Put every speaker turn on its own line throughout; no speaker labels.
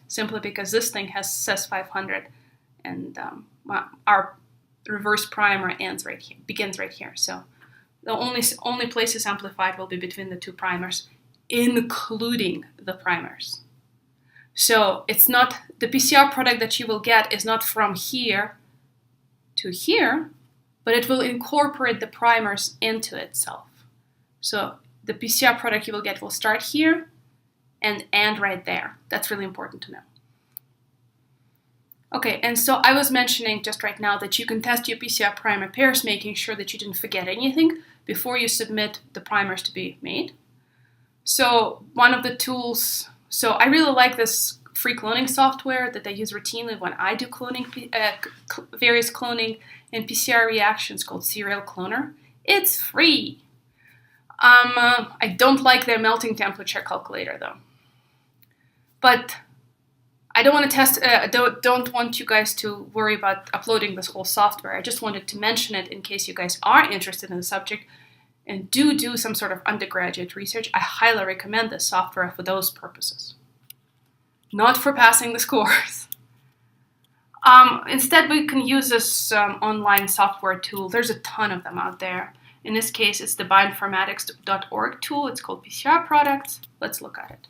simply because this thing says 500, and our reverse primer begins right here. So the only places amplified will be between the two primers, including the primers. So it's not, the PCR product that you will get is not from here to here, but it will incorporate the primers into itself. So the PCR product you will get will start here and end right there. That's really important to know. Okay, and so I was mentioning just right now that you can test your PCR primer pairs, making sure that you didn't forget anything before you submit the primers to be made. So one of the tools, so I really like this free cloning software that I use routinely when I do cloning, various cloning and PCR reactions, called Serial Cloner. It's free. I don't like their melting temperature calculator though. But I don't want to test, don't want you guys to worry about uploading this whole software. I just wanted to mention it in case you guys are interested in the subject and do some sort of undergraduate research. I highly recommend this software for those purposes. Not for passing this course. Instead, we can use this online software tool. There's a ton of them out there. In this case, it's the bioinformatics.org tool. It's called PCR Products. Let's look at it.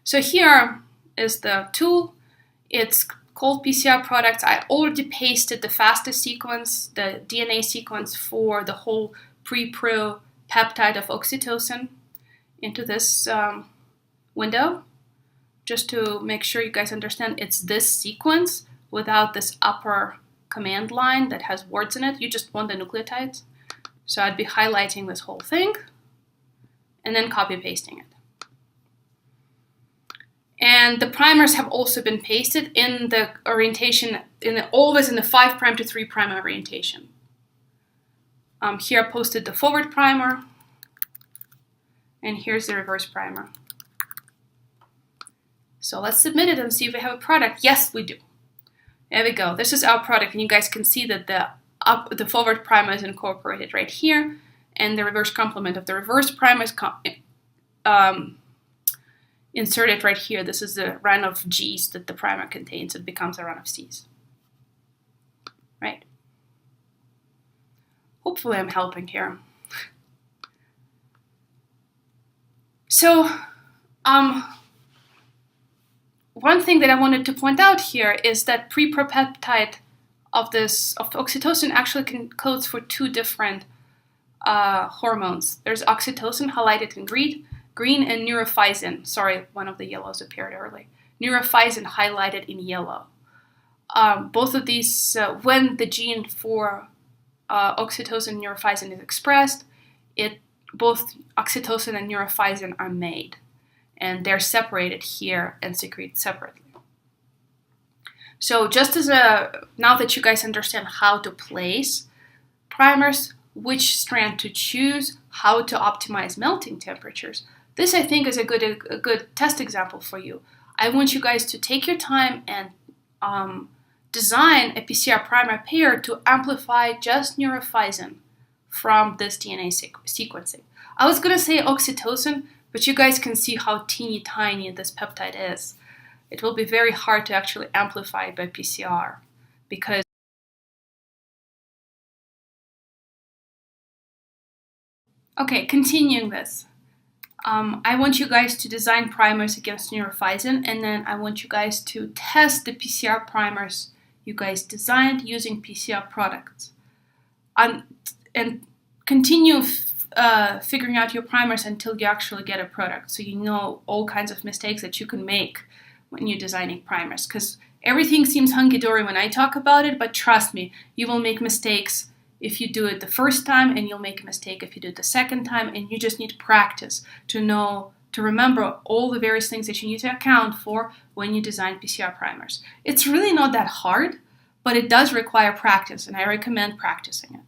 So here is the tool. It's called PCR Products. I already pasted the fastest sequence, the DNA sequence for the whole pre-pro peptide of oxytocin into this window, just to make sure you guys understand it's this sequence without this upper command line that has words in it. You just want the nucleotides. So I'd be highlighting this whole thing and then copy pasting it. And the primers have also been pasted in the orientation, always in the 5' to 3' orientation. Here I posted the forward primer, and here's the reverse primer. So let's submit it and see if we have a product. Yes, we do. There we go. This is our product, and you guys can see that the forward primer is incorporated right here, and the reverse complement of the reverse primer is inserted right here. This is the run of G's that the primer contains. It becomes a run of C's. Right? Hopefully I'm helping here. So, one thing that I wanted to point out here is that pre-propeptide of oxytocin actually codes for two different hormones. There's oxytocin, highlighted in green, and neurophysin. Sorry, one of the yellows appeared early. Neurophysin, highlighted in yellow. Both of these, when the gene for oxytocin and neurophysin is expressed, both oxytocin and neurophysin are made, and they're separated here and secreted separately. So just as now that you guys understand how to place primers, which strand to choose, how to optimize melting temperatures, this I think is a good test example for you. I want you guys to take your time and design a PCR primer pair to amplify just neurophysin from this DNA sequencing. I was going to say oxytocin, but you guys can see how teeny tiny this peptide is. It will be very hard to actually amplify by PCR because okay, continuing this. I want you guys to design primers against neurophysin, and then I want you guys to test the PCR primers you guys designed using PCR products. And continue figuring out your primers until you actually get a product, so you know all kinds of mistakes that you can make when you're designing primers. Because everything seems hunky-dory when I talk about it, but trust me, you will make mistakes if you do it the first time, and you'll make a mistake if you do it the second time, and you just need practice to remember all the various things that you need to account for when you design PCR primers. It's really not that hard, but it does require practice, and I recommend practicing it.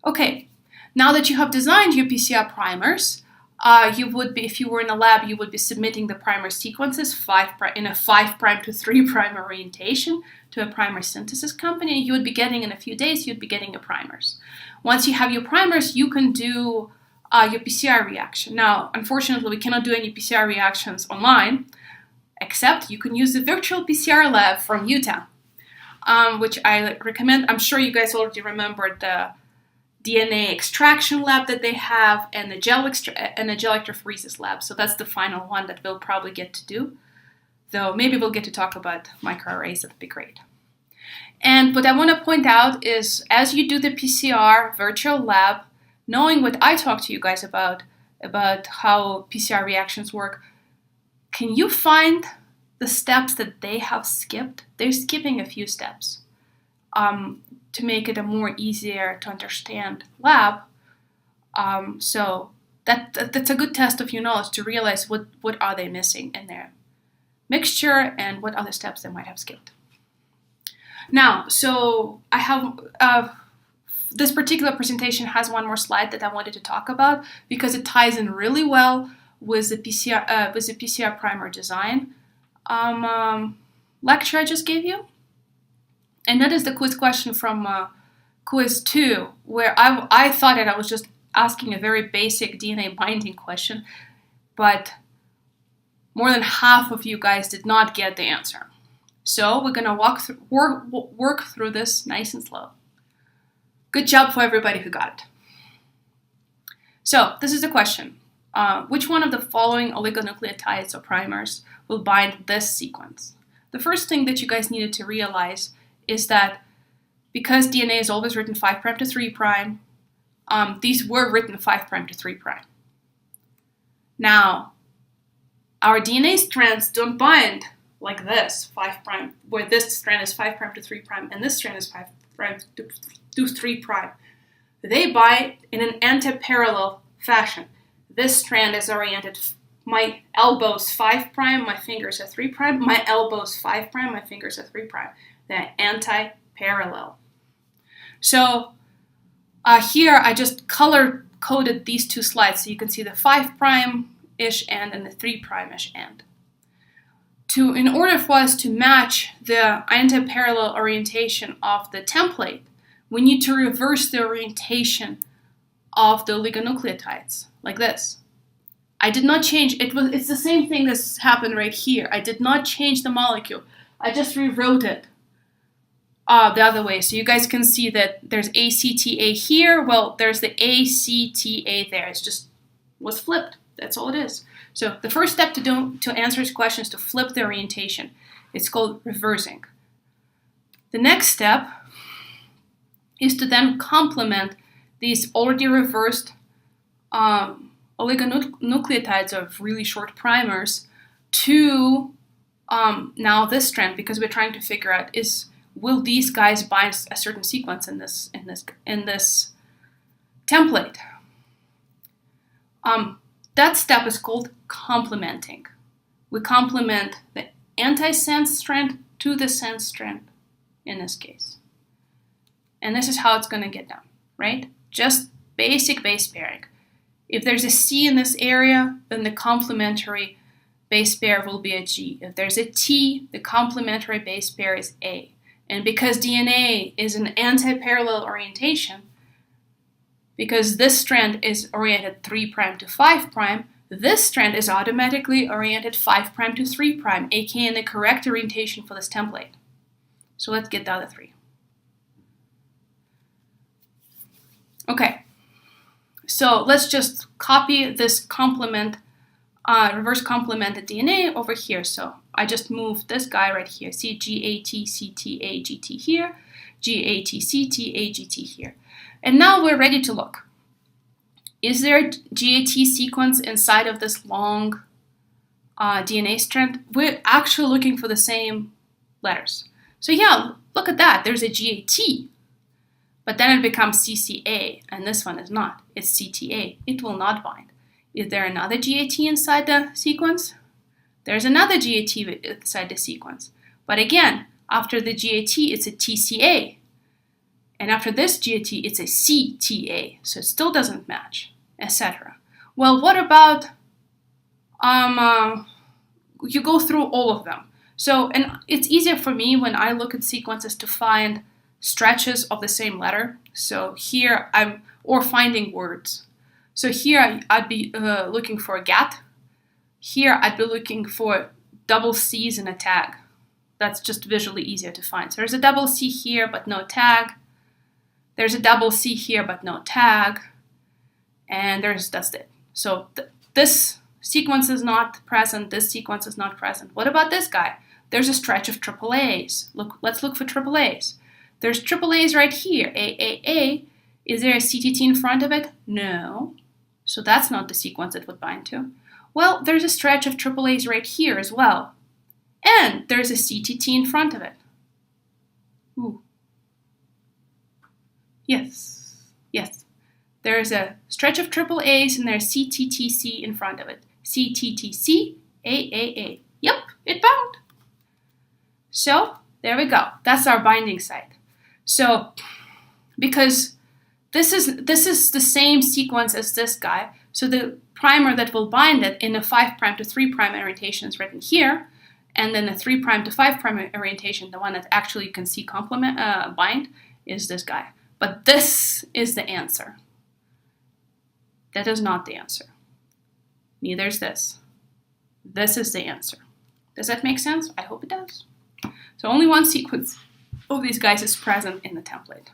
Okay, now that you have designed your PCR primers, you would be, if you were in a lab, you would be submitting the primer sequences in a 5' to 3' orientation to a primer synthesis company. You would be getting, in a few days, you'd be getting your primers. Once you have your primers, you can do your PCR reaction. Now, unfortunately, we cannot do any PCR reactions online, except you can use the virtual PCR lab from Utah, which I recommend. I'm sure you guys already remember the DNA extraction lab that they have and the gel electrophoresis lab. So that's the final one that we'll probably get to do. Though maybe we'll get to talk about microarrays. That'd be great. And what I want to point out is, as you do the PCR virtual lab, knowing what I talked to you guys about how PCR reactions work, can you find the steps that they have skipped? They're skipping a few steps to make it a more easier to understand lab. So that's a good test of your knowledge to realize what are they missing in their mixture and what other steps they might have skipped. Now, so I have this particular presentation has one more slide that I wanted to talk about because it ties in really well with the PCR primer design lecture I just gave you, and that is the quiz question from quiz 2, where I thought I was just asking a very basic DNA binding question, but more than half of you guys did not get the answer. So we're gonna work through this nice and slow. Good job for everybody who got it. So this is the question. Which one of the following oligonucleotides or primers will bind this sequence? The first thing that you guys needed to realize is that because DNA is always written 5' to 3', these were written 5' to 3'. Now, our DNA strands don't bind like this, 5', where this strand is 5' to 3', and this strand is 5' to 3'. They bind in an anti-parallel fashion. This strand is oriented, my elbow's 5', my fingers are 3', my elbow's 5', my fingers are 3'. They're anti-parallel. So here I just color-coded these two slides so you can see the 5'-ish end and the 3'-ish end. In order for us to match the anti-parallel orientation of the template, we need to reverse the orientation of the oligonucleotides, like this. I did not change, it's the same thing that's happened right here. I did not change the molecule. I just rewrote it the other way. So you guys can see that there's ACTA here. Well, there's the ACTA there. It's just was flipped. That's all it is. So the first step to answer this question is to flip the orientation. It's called reversing. The next step is to then complement these already reversed oligonucleotides of really short primers to now this strand, because we're trying to figure out will these guys bind a certain sequence in this template. That step is called complementing. We complement the anti-sense strand to the sense strand in this case. And this is how it's going to get done, right? Just basic base pairing. If there's a C in this area, then the complementary base pair will be a G. If there's a T, the complementary base pair is A. And because DNA is an anti-parallel orientation, because this strand is oriented 3' to 5', this strand is automatically oriented 5' to 3', aka the correct orientation for this template. So let's get the other three. Okay, so let's just copy this complement, reverse complemented DNA over here. So I just moved this guy right here. See GATCTAGT here, GATCTAGT here. And now we're ready to look. Is there a GAT sequence inside of this long DNA strand? We're actually looking for the same letters. So yeah, look at that. There's a GAT. But then it becomes CCA, and this one is not. It's CTA. It will not bind. Is there another GAT inside the sequence? There's another GAT inside the sequence. But again, after the GAT, it's a TCA. And after this GAT, it's a CTA. So it still doesn't match, etc. Well, what about, you go through all of them. So, and it's easier for me when I look at sequences to find stretches of the same letter. So here or finding words. So here I'd be looking for a GAT. Here I'd be looking for double C's in a tag. That's just visually easier to find. So there's a double C here, but no tag. There's a double C here, but no tag. And that's it. So this sequence is not present. This sequence is not present. What about this guy? There's a stretch of triple A's. Let's look for triple A's. There's triple A's right here. A. Is there a CTT in front of it? No. So that's not the sequence it would bind to. Well, there's a stretch of triple A's right here as well. And there's a CTT in front of it. Ooh. Yes. There's a stretch of triple A's and there's CTTC in front of it. CTTC, A. Yep, it bound. So there we go. That's our binding site. So because this is the same sequence as this guy, so the primer that will bind it in a 5' to 3' orientation is written here, and then the 3' to 5' orientation, the one that actually you can see complement bind, is this guy. But this is the answer. That is not the answer. Neither is this. This is the answer. Does that make sense? I hope it does. So only one sequence of these guys is present in the template.